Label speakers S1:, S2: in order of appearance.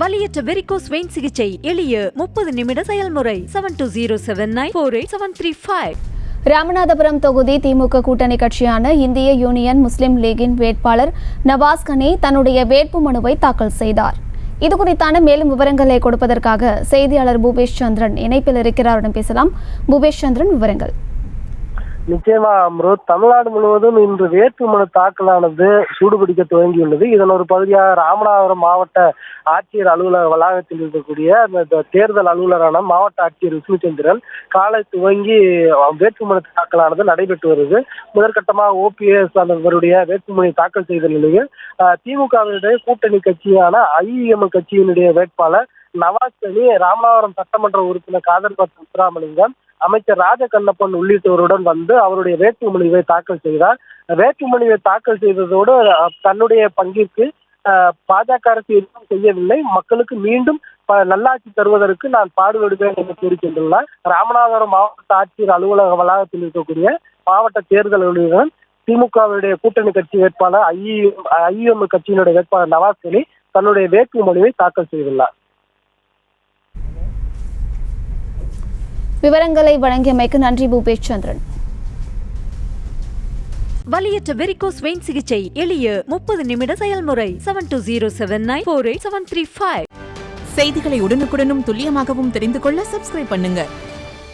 S1: வலியற்ற varicose vein சிகிச்சை எளிய 30 நிமிட செயல்முறை 7207948735.
S2: ராமநாதபுரம் தொகுதி திமுக கூட்டணி கட்சியான இந்திய யூனியன் முஸ்லிம் லீகின் வேட்பாளர் நவாஸ் கனி தன்னுடைய வேட்புமனுவை தாக்கல் செய்தார். இதுகுறித்தான மேலும் விவரங்களை கொடுப்பதற்காக செய்தியாளர் பூபேஷ் சந்திரன் இணைப்பில் இருக்கிறாரிடம் பேசலாம். பூபேஷ் சந்திரன், விவரங்கள்.
S3: நிச்சயமா அம்ருத், தமிழ்நாடு முழுவதும் இன்று வேட்புமனு தாக்கலானது சூடுபிடிக்க துவங்கியுள்ளது. இதன் ஒரு பகுதியாக ராமநாதபுரம் மாவட்ட ஆட்சியர் அலுவலக வளாகத்தில் இருக்கக்கூடிய அந்த தேர்தல் அலுவலரான மாவட்ட ஆட்சியர் விஷ்ணுச்சந்திரன் காலை துவங்கி வேட்புமனு தாக்கலானது நடைபெற்று வருது. முதற்கட்டமாக OPS அவருடைய வேட்புமனை தாக்கல் செய்த நிலையில் திமுகவினுடைய கூட்டணி கட்சியான IEM கட்சியினுடைய வேட்பாளர் நவாஸ் கனி, ராமநாதபுரம் சட்டமன்ற உறுப்பினர் காதர் முத்துராமலிங்கம், அமைச்சர் ராஜகண்ணப்பன் உள்ளிட்டோருடன் வந்து அவருடைய வேட்புமனுவை தாக்கல் செய்தார். வேட்புமனுவை தாக்கல் செய்ததோடு தன்னுடைய பங்கிற்கு பாஜக அரசு எதுவும் செய்யவில்லை, மக்களுக்கு மீண்டும் நல்லாட்சி தருவதற்கு நான் பாடுபடுவேன் என்று கூறிக்கொண்டுள்ளார். ராமநாதபுரம் மாவட்ட ஆட்சியர் அலுவலக வளாகத்தில் இருக்கக்கூடிய மாவட்ட தேர்தல் அலுவலகம் திமுகவுடைய கூட்டணி கட்சி வேட்பாளர் IEM கட்சியினுடைய வேட்பாளர் நவாஸ் கனி தன்னுடைய வேட்புமனுவை தாக்கல் செய்துள்ளார்.
S2: விவரங்களை வழங்கியமைக்கு நன்றி பூபேஷ் சந்திரன்.
S1: வலியற்ற வெரிகோஸ் வெயின் சிகிச்சை எளிய 30 நிமிட செயல்முறை 7207948735.
S4: செய்திகளை உடனுக்குடனும் துல்லியமாகவும் தெரிந்து கொள்ள சப்ஸ்கிரைப் பண்ணுங்க.